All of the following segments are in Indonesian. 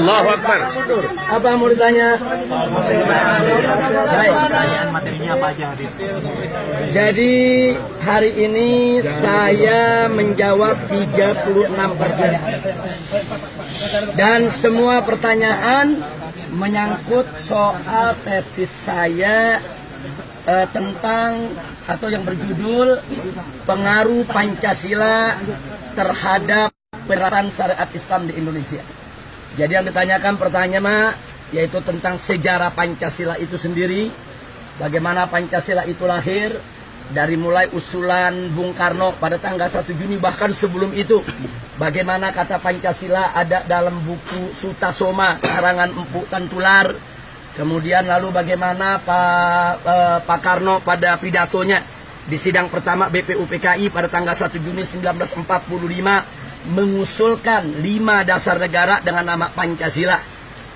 Allahu Akbar. Apa mau ditanya? Baik. Pertanyaan materinya apa aja? Jadi hari ini saya menjawab 36 pertanyaan. Dan semua pertanyaan menyangkut soal tesis saya tentang atau yang berjudul pengaruh Pancasila terhadap penerapan syariat Islam di Indonesia. Jadi yang ditanyakan pertanyaan yaitu tentang sejarah Pancasila itu sendiri, bagaimana Pancasila itu lahir, dari mulai usulan Bung Karno pada tanggal 1 Juni, bahkan sebelum itu, bagaimana kata Pancasila ada dalam buku Sutasoma karangan Empu Tantular. Kemudian lalu bagaimana Pak Karno pada pidatonya di sidang pertama BPUPKI pada tanggal 1 Juni 1945 mengusulkan 5 dasar negara dengan nama Pancasila.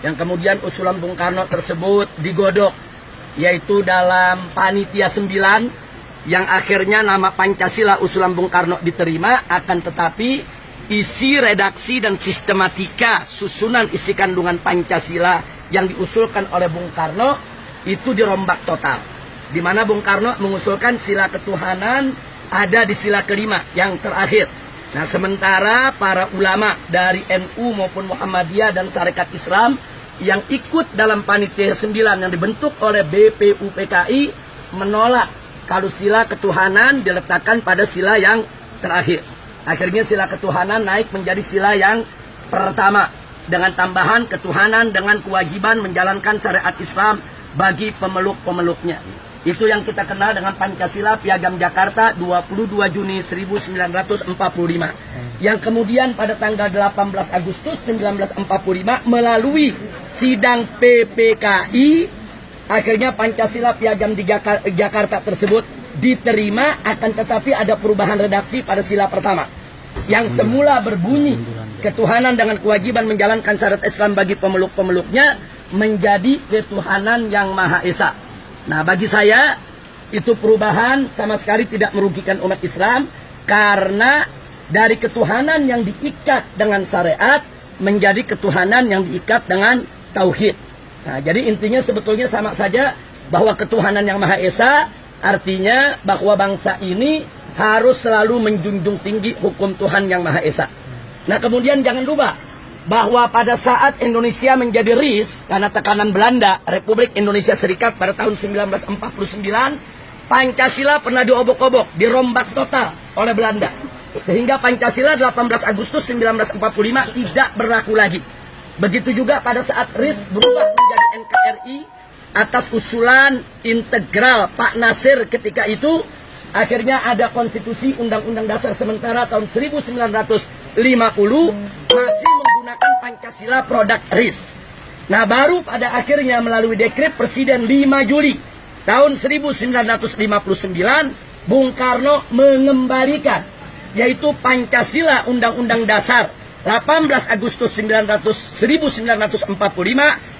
Yang kemudian usulan Bung Karno tersebut digodok, yaitu dalam Panitia 9, yang akhirnya nama Pancasila usulan Bung Karno diterima, akan tetapi isi redaksi dan sistematika susunan isi kandungan Pancasila yang diusulkan oleh Bung Karno itu dirombak total. Di mana Bung Karno mengusulkan sila ketuhanan ada di sila kelima yang terakhir. Nah, sementara para ulama dari NU maupun Muhammadiyah dan Sarekat Islam yang ikut dalam Panitia 9 yang dibentuk oleh BPUPKI menolak kalau sila ketuhanan diletakkan pada sila yang terakhir. Akhirnya sila ketuhanan naik menjadi sila yang pertama, dengan tambahan ketuhanan dengan kewajiban menjalankan syariat Islam bagi pemeluk-pemeluknya. Itu yang kita kenal dengan Pancasila Piagam Jakarta 22 Juni 1945. Yang kemudian pada tanggal 18 Agustus 1945 melalui sidang PPKI, akhirnya Pancasila Piagam di Jakarta tersebut diterima, akan tetapi ada perubahan redaksi pada sila pertama. Yang semula berbunyi ketuhanan dengan kewajiban menjalankan syariat Islam bagi pemeluk-pemeluknya menjadi ketuhanan yang Maha Esa. Nah, bagi saya itu perubahan sama sekali tidak merugikan umat Islam, karena dari ketuhanan yang diikat dengan syariat menjadi ketuhanan yang diikat dengan tauhid. Nah, jadi intinya sebetulnya sama saja, bahwa ketuhanan yang Maha Esa artinya bahwa bangsa ini harus selalu menjunjung tinggi hukum Tuhan yang Maha Esa. Nah, kemudian jangan lupa bahwa pada saat Indonesia menjadi RIS karena tekanan Belanda, Republik Indonesia Serikat pada tahun 1949, Pancasila pernah diobok-obok, dirombak total oleh Belanda. Sehingga Pancasila 18 Agustus 1945 tidak berlaku lagi. Begitu juga pada saat RIS berubah menjadi NKRI atas usulan integral Pak Nasir ketika itu, akhirnya ada konstitusi Undang-Undang Dasar sementara tahun 1950 masih menggunakan Pancasila produk RIS. Nah, baru pada akhirnya melalui dekret Presiden 5 Juli tahun 1959 Bung Karno mengembalikan, yaitu Pancasila Undang-Undang Dasar 18 Agustus 1945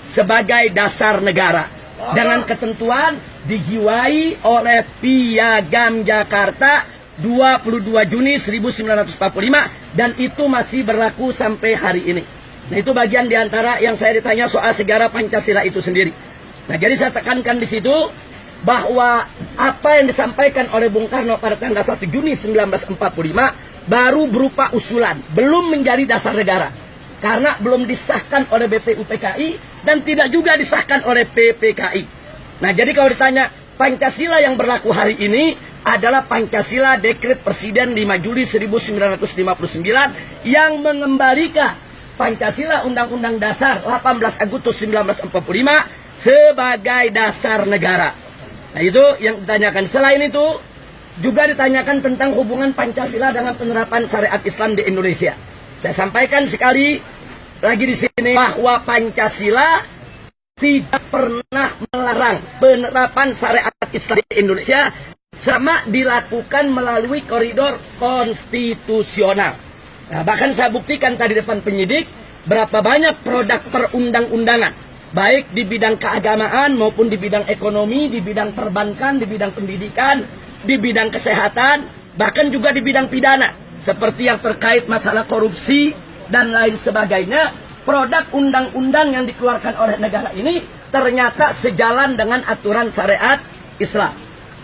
sebagai dasar negara, dengan ketentuan dijiwai oleh Piagam Jakarta 22 Juni 1945, dan itu masih berlaku sampai hari ini. Nah, itu bagian diantara yang saya ditanya soal sejarah Pancasila itu sendiri. Nah, jadi saya tekankan di situ bahwa apa yang disampaikan oleh Bung Karno pada tanggal 1 Juni 1945 baru berupa usulan, belum menjadi dasar negara, karena belum disahkan oleh BPUPKI dan tidak juga disahkan oleh PPKI. Nah, jadi kalau ditanya Pancasila yang berlaku hari ini adalah Pancasila Dekret Presiden 5 Juli 1959 yang mengembalikan Pancasila Undang-Undang Dasar 18 Agustus 1945 sebagai dasar negara. Nah, itu yang ditanyakan. Selain itu juga ditanyakan tentang hubungan Pancasila dengan penerapan syariat Islam di Indonesia. Saya sampaikan sekali lagi di sini bahwa Pancasila tidak pernah melarang penerapan syariat Islam di Indonesia, sama dilakukan melalui koridor konstitusional. Nah, bahkan saya buktikan tadi depan penyidik berapa banyak produk perundang-undangan, baik di bidang keagamaan maupun di bidang ekonomi, di bidang perbankan, di bidang pendidikan, di bidang kesehatan, bahkan juga di bidang pidana, seperti yang terkait masalah korupsi dan lain sebagainya. produk undang-undang yang dikeluarkan oleh negara ini ternyata sejalan dengan aturan syariat Islam.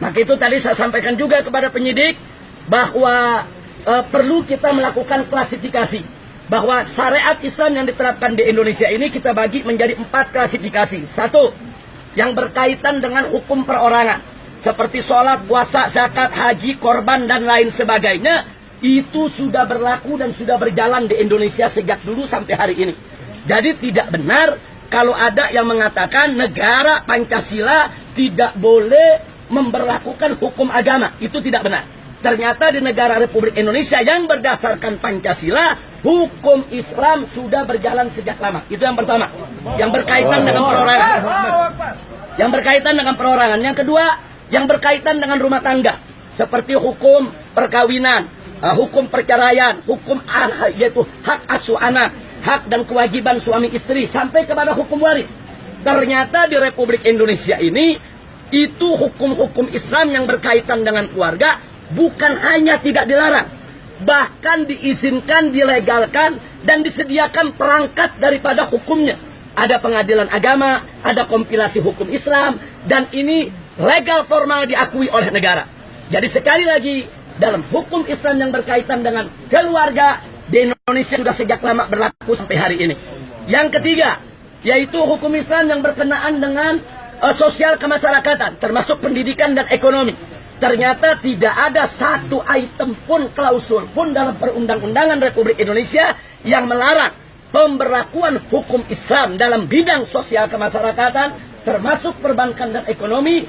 Maka itu tadi saya sampaikan juga kepada penyidik bahwa perlu kita melakukan klasifikasi, bahwa syariat Islam yang diterapkan di Indonesia ini kita bagi menjadi 4 klasifikasi. 1, yang berkaitan dengan hukum perorangan seperti sholat, puasa, zakat, haji, korban dan lain sebagainya, itu sudah berlaku dan sudah berjalan di Indonesia sejak dulu sampai hari ini. Jadi tidak benar kalau ada yang mengatakan negara Pancasila tidak boleh memberlakukan hukum agama. Itu tidak benar. Ternyata di negara Republik Indonesia yang berdasarkan Pancasila, hukum Islam sudah berjalan sejak lama. Itu yang pertama, yang berkaitan dengan perorangan. Yang berkaitan dengan perorangan. Yang kedua, yang berkaitan dengan rumah tangga, seperti hukum perkawinan, hukum perceraian, hukum yaitu hak asuh anak, hak dan kewajiban suami istri, sampai kepada hukum waris. Ternyata di Republik Indonesia ini, itu hukum-hukum Islam yang berkaitan dengan keluarga bukan hanya tidak dilarang, bahkan diizinkan, dilegalkan, dan disediakan perangkat daripada hukumnya. Ada pengadilan agama, ada kompilasi hukum Islam, dan ini legal formal diakui oleh negara. Jadi sekali lagi, dalam hukum Islam yang berkaitan dengan keluarga di Indonesia sudah sejak lama berlaku sampai hari ini. Yang ketiga, yaitu hukum Islam yang berkenaan dengan sosial kemasyarakatan, termasuk pendidikan dan ekonomi. Ternyata tidak ada satu item pun, klausul pun dalam perundang-undangan Republik Indonesia yang melarang pemberlakuan hukum Islam dalam bidang sosial kemasyarakatan, termasuk perbankan dan ekonomi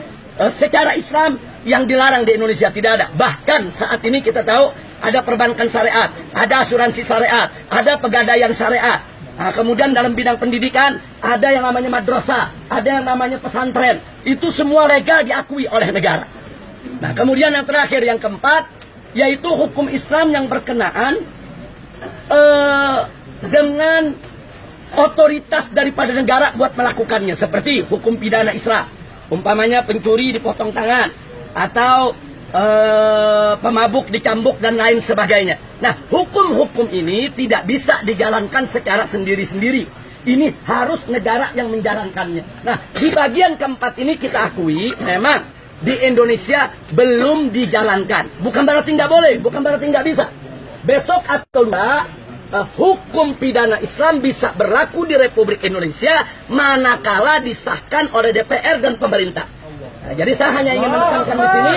secara Islam yang dilarang di Indonesia. Tidak ada. Bahkan saat ini kita tahu ada perbankan syariat, ada asuransi syariat, ada pegadaian syariat. Nah, kemudian dalam bidang pendidikan ada yang namanya madrasah, ada yang namanya pesantren. Itu semua legal diakui oleh negara. Nah, kemudian yang terakhir, yang keempat, yaitu hukum Islam yang berkenaan dengan otoritas daripada negara buat melakukannya, seperti hukum pidana Islam. Umpamanya pencuri dipotong tangan, atau pemabuk dicambuk dan lain sebagainya. Nah, hukum-hukum ini tidak bisa dijalankan secara sendiri-sendiri. Ini harus negara yang menjalankannya. Nah, di bagian keempat ini kita akui memang di Indonesia belum dijalankan. Bukan berarti nggak boleh, bukan berarti nggak bisa. Besok atau lusa, hukum pidana Islam bisa berlaku di Republik Indonesia manakala disahkan oleh DPR dan pemerintah. Nah, jadi saya hanya ingin menekankan di sini,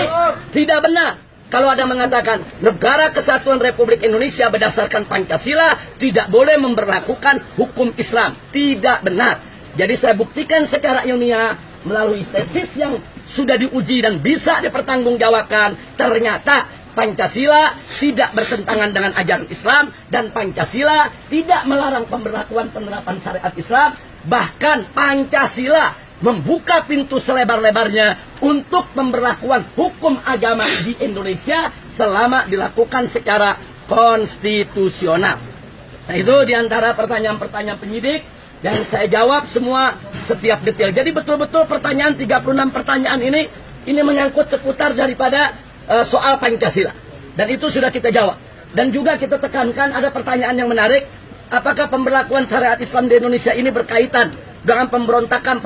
tidak benar kalau ada mengatakan negara kesatuan Republik Indonesia berdasarkan Pancasila tidak boleh memberlakukan hukum Islam. Tidak benar. Jadi saya buktikan secara ilmiah melalui tesis yang sudah diuji dan bisa dipertanggungjawabkan. Ternyata Pancasila tidak bertentangan dengan ajaran Islam, dan Pancasila tidak melarang pemberlakuan penerapan syariat Islam. Bahkan Pancasila membuka pintu selebar-lebarnya untuk pemberlakuan hukum agama di Indonesia selama dilakukan secara konstitusional. Nah, itu diantara pertanyaan-pertanyaan penyidik yang saya jawab semua setiap detail. Jadi betul-betul pertanyaan 36 pertanyaan ini menyangkut seputar daripada soal Pancasila. Dan itu sudah kita jawab. Dan juga kita tekankan ada pertanyaan yang menarik. Apakah pemberlakuan syariat Islam di Indonesia ini berkaitan dengan pemberontakan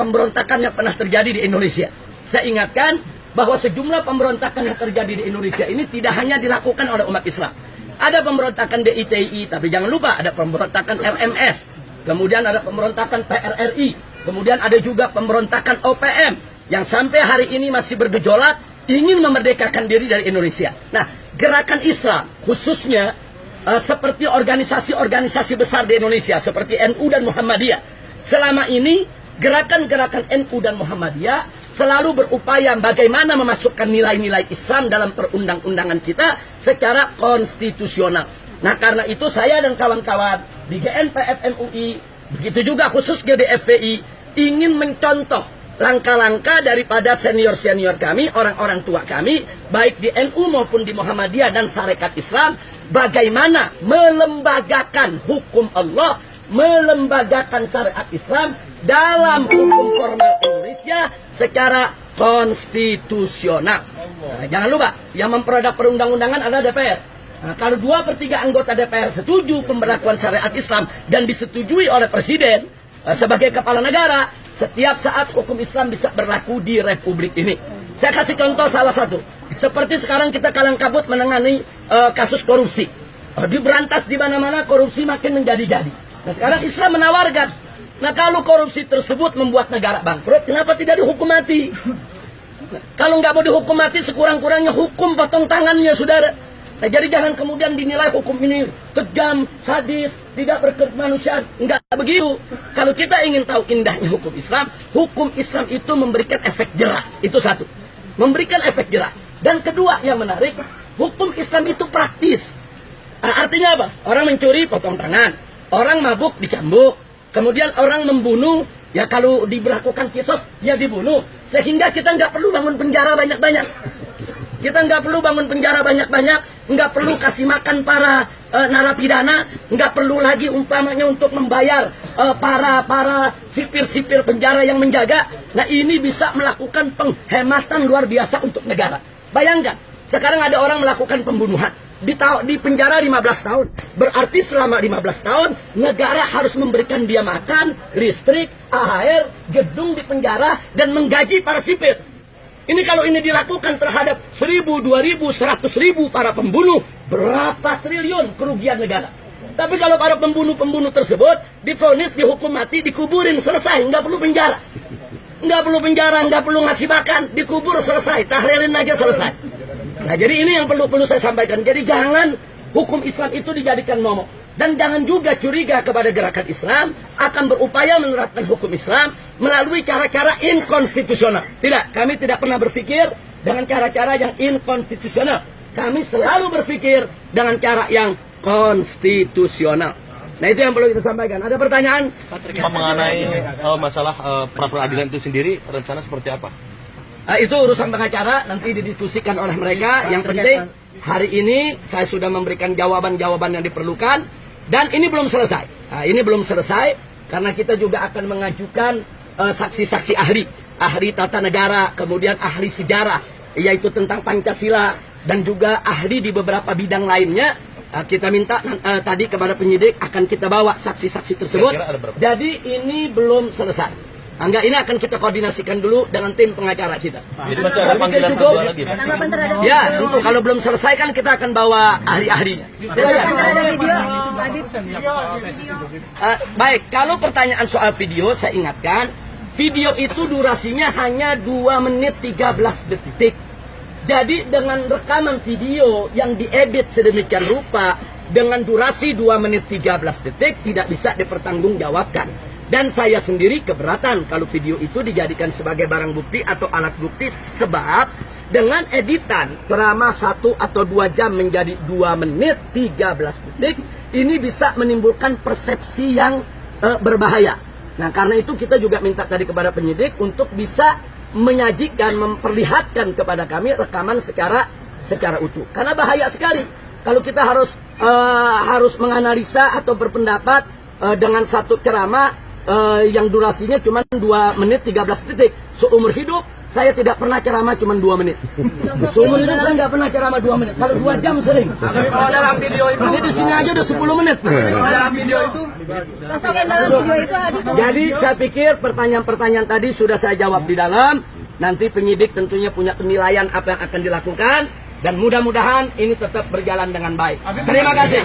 yang pernah terjadi di Indonesia? Saya ingatkan bahwa sejumlah pemberontakan yang terjadi di Indonesia ini tidak hanya dilakukan oleh umat Islam. Ada pemberontakan DITI, tapi jangan lupa ada pemberontakan RMS. Kemudian ada pemberontakan PRRI. Kemudian ada juga pemberontakan OPM yang sampai hari ini masih bergejolak ingin memerdekakan diri dari Indonesia. Nah, gerakan Islam khususnya seperti organisasi-organisasi besar di Indonesia seperti NU dan Muhammadiyah. Selama ini gerakan-gerakan NU dan Muhammadiyah selalu berupaya bagaimana memasukkan nilai-nilai Islam dalam perundang-undangan kita secara konstitusional. Nah, karena itu saya dan kawan-kawan di GNPF MUI, begitu juga khususnya di FPI, ingin mencontoh langkah-langkah daripada senior-senior kami, orang-orang tua kami, baik di NU maupun di Muhammadiyah dan Sarekat Islam, bagaimana melembagakan hukum Allah, melembagakan syariat Islam dalam hukum formal Indonesia secara konstitusional. Nah, jangan lupa, yang memperodok perundang-undangan ada DPR. Nah, kalau 2/3 anggota DPR setuju pemberlakuan syariat Islam dan disetujui oleh Presiden sebagai kepala negara, setiap saat hukum Islam bisa berlaku di Republik ini. Saya kasih contoh salah satu. Seperti sekarang kita kalang kabut menangani kasus korupsi. Diberantas di mana-mana, korupsi makin menjadi-jadi. Nah, sekarang Islam menawarkan, nah kalau korupsi tersebut membuat negara bangkrut, kenapa tidak dihukum mati? Nah, kalau nggak mau dihukum mati, sekurang-kurangnya hukum potong tangannya, saudara. Nah, jadi jangan kemudian dinilai hukum ini kejam, sadis, tidak berkemanusiaan. Enggak begitu. Kalau kita ingin tahu indahnya hukum Islam itu memberikan efek jerah. Itu satu. Memberikan efek jerah. Dan kedua yang menarik, hukum Islam itu praktis. Nah, artinya apa? Orang mencuri, potong tangan. Orang mabuk, dicambuk. Kemudian orang membunuh, ya kalau diberlakukan kisos, ya dibunuh. Sehingga kita nggak perlu bangun penjara banyak-banyak. Kita nggak perlu bangun penjara banyak-banyak, nggak perlu kasih makan para narapidana, nggak perlu lagi umpamanya untuk membayar para sipir-sipir penjara yang menjaga. Nah, ini bisa melakukan penghematan luar biasa untuk negara. Bayangkan, sekarang ada orang melakukan pembunuhan, di penjara 15 tahun. Berarti selama 15 tahun, negara harus memberikan dia makan, listrik, air, gedung di penjara, dan menggaji para sipir. Ini kalau ini dilakukan terhadap 1.000, 2.000, 100.000 para pembunuh, berapa triliun kerugian negara. Tapi kalau para pembunuh-pembunuh tersebut divonis, dihukum mati, dikuburin, selesai, nggak perlu penjara. Nggak perlu penjara, nggak perlu ngasih makan, dikubur, selesai, tahlilin aja, selesai. Nah, jadi ini yang perlu saya sampaikan. Jadi jangan hukum Islam itu dijadikan momok. Dan jangan juga curiga kepada gerakan Islam akan berupaya menerapkan hukum Islam melalui cara-cara inkonstitusional. Tidak, kami tidak pernah berpikir dengan cara-cara yang inkonstitusional. Kami selalu berpikir dengan cara yang konstitusional. Nah, itu yang perlu kita sampaikan. Ada pertanyaan? Mengenai masalah pra peradilan itu sendiri, rencana seperti apa? Itu urusan pengacara, nanti didiskusikan oleh mereka. Yang penting, hari ini saya sudah memberikan jawaban-jawaban yang diperlukan. Dan ini belum selesai. Nah, ini belum selesai karena kita juga akan mengajukan saksi-saksi ahli tata negara, kemudian ahli sejarah, yaitu tentang Pancasila, dan juga ahli di beberapa bidang lainnya. Kita minta tadi kepada penyidik akan kita bawa saksi-saksi tersebut. Jadi ini belum selesai. Enggak, ini akan kita koordinasikan dulu dengan tim pengacara kita. Jadi masih ada panggilan kedua lagi, Pak? Ya, tentu kalau belum selesai kan kita akan bawa ahli-ahlinya. Baik, kalau pertanyaan soal video, saya ingatkan, video itu durasinya hanya 2 menit 13 detik. Jadi dengan rekaman video yang diedit sedemikian rupa, dengan durasi 2 menit 13 detik, tidak bisa dipertanggungjawabkan. Dan saya sendiri keberatan kalau video itu dijadikan sebagai barang bukti atau alat bukti, sebab dengan editan ceramah 1 atau 2 jam menjadi 2 menit 13 detik, ini bisa menimbulkan persepsi yang berbahaya. Nah, karena itu kita juga minta tadi kepada penyidik untuk bisa menyajikan, memperlihatkan kepada kami rekaman secara utuh. Karena bahaya sekali kalau kita harus menganalisa atau berpendapat dengan satu ceramah yang durasinya cuma 2 menit 13 detik. Seumur hidup saya tidak pernah ceramah cuma 2 menit. Seumur hidup saya nggak pernah ceramah 2 menit. Kalau 2 jam sering. Kalau dalam video itu, ini di sini aja udah 10 menit. dalam video itu, sosok yang dalam video itu Jadi saya pikir pertanyaan-pertanyaan tadi sudah saya jawab di dalam. Nanti penyidik tentunya punya penilaian apa yang akan dilakukan. Dan mudah-mudahan ini tetap berjalan dengan baik. Terima kasih.